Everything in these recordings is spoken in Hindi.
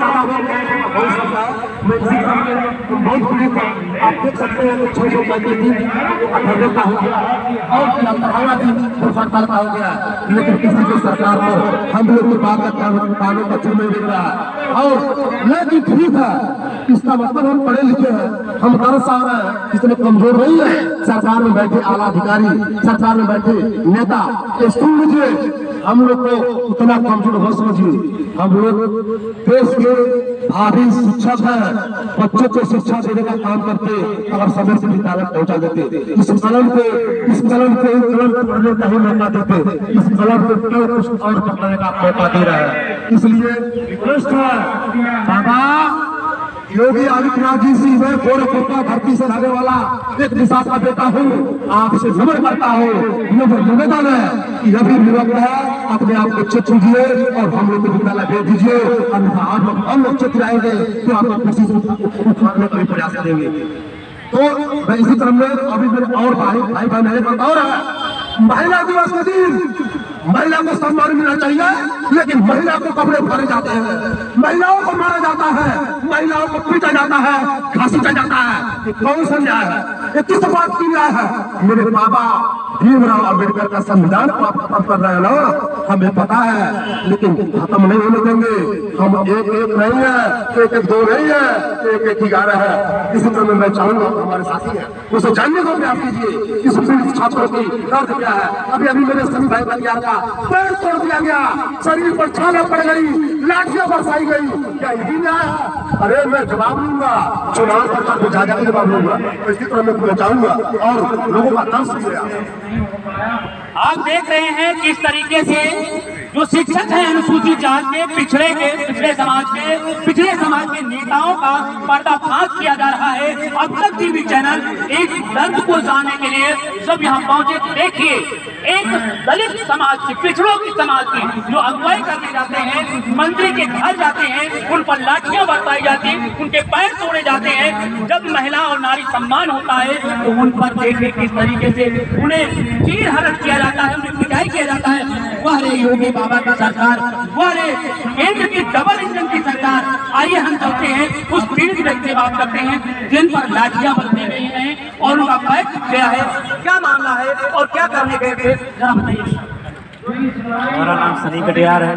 ज्यादा हो गया बहुत सकता है। मैं इसी क्रम में बहुत पीड़ित हूँ। आप देख सकते हैं 635 18 का हो गया और लंबा भी 248 का हो गया, लेकिन किसी की सरकार को हम लोग की बात का कानों का चूल नहीं दिख रहा है। और लेकिन ठीक है, इसका मतलब हम पढ़े लिखे हैं, हम तरस आ रहे हैं, इतने कमजोर नहीं है। सरकार में बैठे आला अधिकारी, सरकार में बैठे नेता, सुन लीजिए, हम लोग को उतना कमजोर हो समझिए। हम लोग देश के भावी शिक्षक हैं, बच्चों को शिक्षा देने का काम करते, अगर समय से विद्यालय पहुंचा देते, इस कलम को पढ़ने का ही मौका देते, इस कलम को क्यों कुछ और पढ़ने का मौका दे रहे हैं। इसलिए रिक्वेस्ट है, बाबा योगी आदित्यनाथ जी से मैं गोरखपुर धरती से रहने वाला एक दिशा का बेटा हूँ, आपसे नमन करता हूँ। निवेदन है कि अभी विवक्त है, अपने आप को चेक कीजिए और हम लोग को विद्यालय भेज दीजिए, अन्यथा हम लोग चेक आएंगे तो आपको किसी से उठाने का भी प्रयास करेंगे। तो मैं इसी क्रम में अभी मेरे और भाई बहन है, और है महिला दिवस के दिन महिला को सम्मान मिलना चाहिए, लेकिन महिला को कपड़े फाड़े जाते हैं, महिलाओं को मारा जाता है, महिलाओं को पीटा जाता है, घसीटा जाता है। ये कौन सा न्याय है? ये किस बात की न्याय है? मेरे बाबा भीमराव अम्बेडकर का संविधान को आप खत्म कर रहे हैं ना, हमें पता है, लेकिन खत्म नहीं होने देंगे। हम एक नहीं है, एक दो नहीं है, एक 11 है। इसी तरह मैं चाहूंगा हमारे साथी है उसे जानने को प्रयास कीजिए इस पीड़ित छात्रों की दर्द क्या है। अभी मेरे सभी भाई बंदियार का पैर तोड़ दिया गया, शरीर पर छाला पड़ गई, लाठियां बरसाई गई, क्या यही न्याय है? अरे मैं जवाब दूंगा, चुनाव सरकार को जा जाकर जवाब दूंगा। इसी तरह मैं चाहूंगा और लोगों का दर्द सुनिएगा। आप देख रहे हैं किस तरीके से जो शिक्षक हैं अनुसूचित जाति के पिछड़े समाज के नेताओं का पर्दाफाश किया जा रहा है। अब तक टीवी चैनल एक दर्द को जानने के लिए जब यहाँ पहुंचे, देखिए एक दलित समाज की, पिछड़ों की समाज की जो अगुवाई करने जाते हैं, मंत्री के घर जाते हैं, उन पर लाठियां बरसाई जाती, उनके पैर तोड़े जाते हैं। जब महिला और नारी सम्मान होता है तो उन पर देखिए किस तरीके से उन्हें चीर हरण किया जाता है, उन्हें पिटाई किया जाता है। वह रे योगी बाबा की सरकार, वह रे केंद्र की डबल इंजन की सरकार। आइए हम चलते हैं उस पीड़ित व्यक्ति से बात करते हैं जिन पर लाठियां बरसाई गई हैं और उनका पैर टूट गया है। क्या मामला है और क्या करने गए थे, जरा बताइए। मेरा नाम सनी कटियार है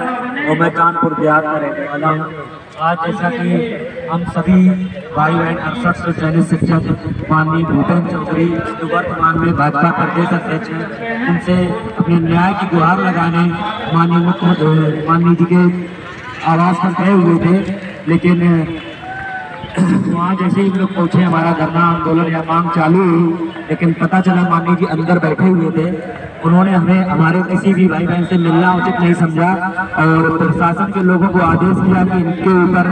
और मैं कानपुर देहात का रहने वाला हूँ। आज जैसा कि हम सभी भाई बहन 68 से चयनित शिक्षक माननीय भूपेन चौधरी जो वर्तमान में भाजपा प्रदेश अध्यक्ष हैं, उनसे अपने न्याय की गुहार लगाने माननीय जी के आवास पर गए हुए थे, लेकिन वहाँ जैसे ही लोग पहुँचे हमारा धरना आंदोलन या मांग चालू हुई, लेकिन पता चला माननीय जी अंदर बैठे हुए थे। उन्होंने हमें हमारे किसी भी भाई बहन से मिलना उचित नहीं समझा और प्रशासन के लोगों को आदेश किया कि इनके ऊपर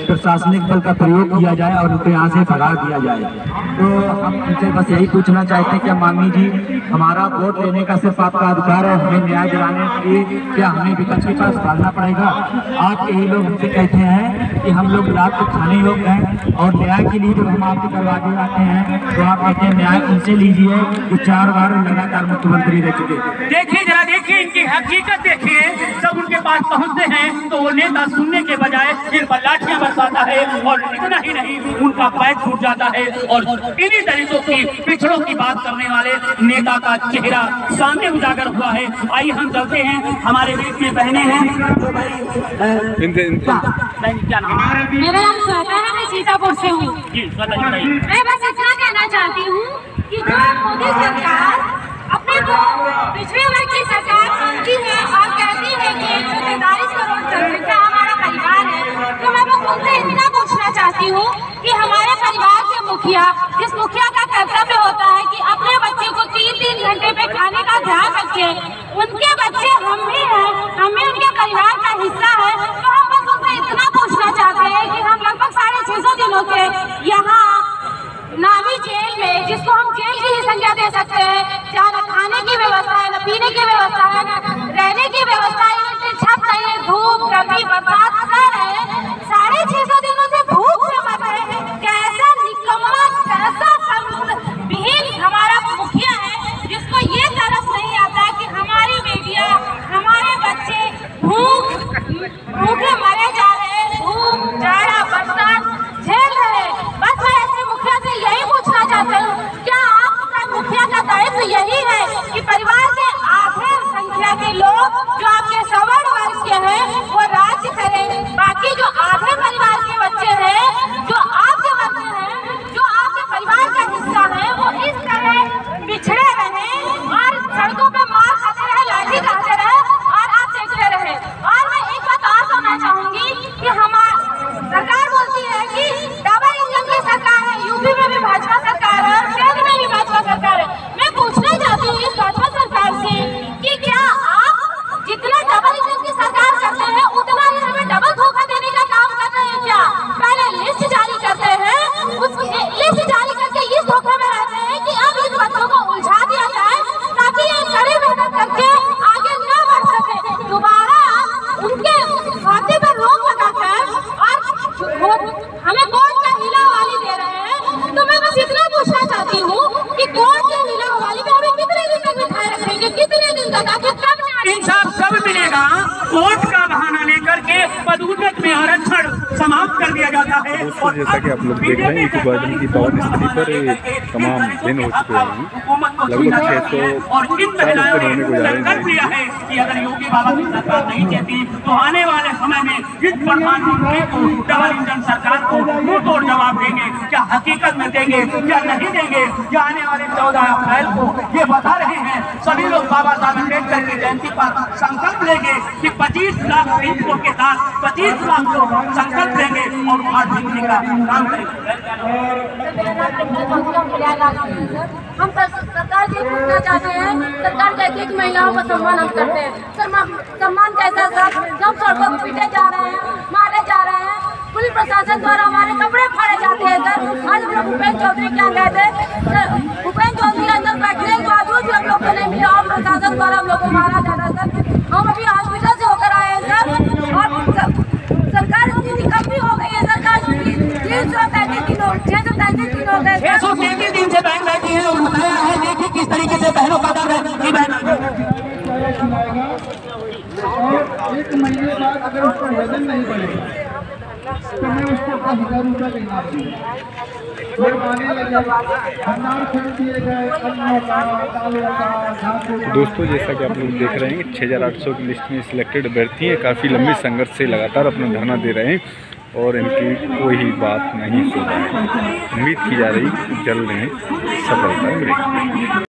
प्रशासनिक बल का प्रयोग किया जाए और उनको यहाँ से भगा दिया जाए। तो हम उनसे बस यही पूछना चाहते हैं कि माननीय जी, हमारा वोट लेने का सिर्फ आपका अधिकार है, हमें न्याय दिलाने के लिए क्या हमें विपक्ष के पास भागना पड़ेगा? आज यही लोग हमसे कहते हैं कि हम लोग रात को खाने योग हैं और न्याय के लिए जब हम आपके दरवाजे आते हैं तो आप कहते हैं न्याय उनसे लीजिए जो 4 बार लगातार मुख्यमंत्री रह चुके। देखिए जरा देखिए इनकी हकीकत देखिए, जब उनके पास पहुंचते हैं तो वो नेता सुनने के बजाय इन पर लाठियां बरसाता है और इतना ही नहीं उनका पैर टूट जाता है और इन्हीं दलितों की, पिछड़ों की बात करने वाले नेता का चेहरा सामने उजागर हुआ है। आइए हम चलते हैं, हमारे बीच में बहने हैं। क्या नाम? मेरा नाम श्वेता है, मैं सीतापुर से हूँ। मैं बस इतना कहना चाहती हूँ कि जो मोदी सरकार अपने को पिछड़े वर्ग की सरकार मानती है और कहती है कि 143 करोड़ जनसंख्या हमारा परिवार है, तो मैं बस उनसे इतना पूछना चाहती हूँ कि हमारे परिवार के मुखिया, जिस मुखिया का कर्तव्य होता है कि अपने बच्चे को 3-3 घंटे पे खाने का ध्यान रखे, उनके बच्चे हम भी हैं, हम भी उनके परिवार का हिस्सा है। तो हम बस उनसे इतना पूछना चाहते हैं कि हम लगभग 650 दिनों से यहाँ नामी जेल में, जिसको हम जेल की ही संज्ञा दे सकते हैं, जहाँ न खाने की व्यवस्था है, न पीने की व्यवस्था है, न रहने की व्यवस्था है, छत नहीं, धूप गर्मी बरसात सह रहे, 650 दिनों से भूख से मर रहे। कैसा निकम्मा, कैसा विहीन हमारा मुखिया है जिसको ये तरस नहीं आता कि हमारी बेटियां, हमारे बच्चे भूखे मरे जा रहे हैं, भूख हमें कोर्ट का नीला हवाली दे रहे हैं। तो मैं बस इतना पूछना चाहती हूँ कि कोर्ट के नीला हवाली में हमें कितने दिन तक बिठाए रखेंगे, कितने दिन तक, आखिर कब इंसाफ कब मिलेगा? कोर्ट का बहाना लेकर के पदोन्नति में आरक्षण समाप्त कर दिया जाता है। दोस्तों जैसा कि आप लोग देख रहे हैं इको गार्डन की पावन स्थिति पर तमाम दिन हो चुके हैं, लगभग 600 और इन महिलाओं ने संकल्प लिया है कि अगर योगी बाबा की सरकार नहीं चाहती तो आने वाले समय में इस प्रधानमंत्री को, डबल इंजन सरकार को मुंह तोड़ जवाब देंगे। क्या हकीकत में देंगे या नहीं देंगे? या आने वाले 14 अप्रैल को ये बता रहे हैं सभी लोग बाबा साहब अम्बेडकर की जयंती पर संकल्प लेंगे कि 25 लाख हिंदुओं के साथ 25 लाख लोग संकल्प लेंगे और आज जिंदगी का काम करेंगे। हम सरकार से पूछना चाहते हैं, सरकार कहती है कि महिलाओं का सम्मान हम करते हैं। सम्मान कैसा सर? हम सड़कों पर पीटे जा रहे हैं, मारे जा रहे हैं, पुलिस प्रशासन द्वारा हमारे कपड़े फाड़े जाते हैं सर। आज हम लोग भूपेन्द्र चौधरी क्या गए थे, भूपेन्द्र चौधरी अंदर बैठने के बावजूद भी हम लोग को नहीं मिला और प्रशासन द्वारा हम लोग को मारा जाता सर। हम अभी हॉस्पिटल से होकर आए हैं सर, और सरकार इतनी निकम्मी हो गई है। सरकार 333 दिन हो गए, 633 दिन से बहन बैठी है और बताया है देखिए किस तरीके से बहनों का दर्द है कि बहन एक महीने बाद अगर उसका वजन नहीं बढ़ेगा तो मैं उसको 10,000 रुपये देना दोस्तों जैसा कि आप लोग देख रहे हैं 6,800 की लिस्ट में सिलेक्टेड अभ्यर्थी हैं, काफ़ी लंबे संघर्ष से लगातार अपना धरना दे रहे हैं और इनकी कोई बात नहीं सुन रहा है। उम्मीद की जा रही है जल्द इन्हें सफलता मिलेगी।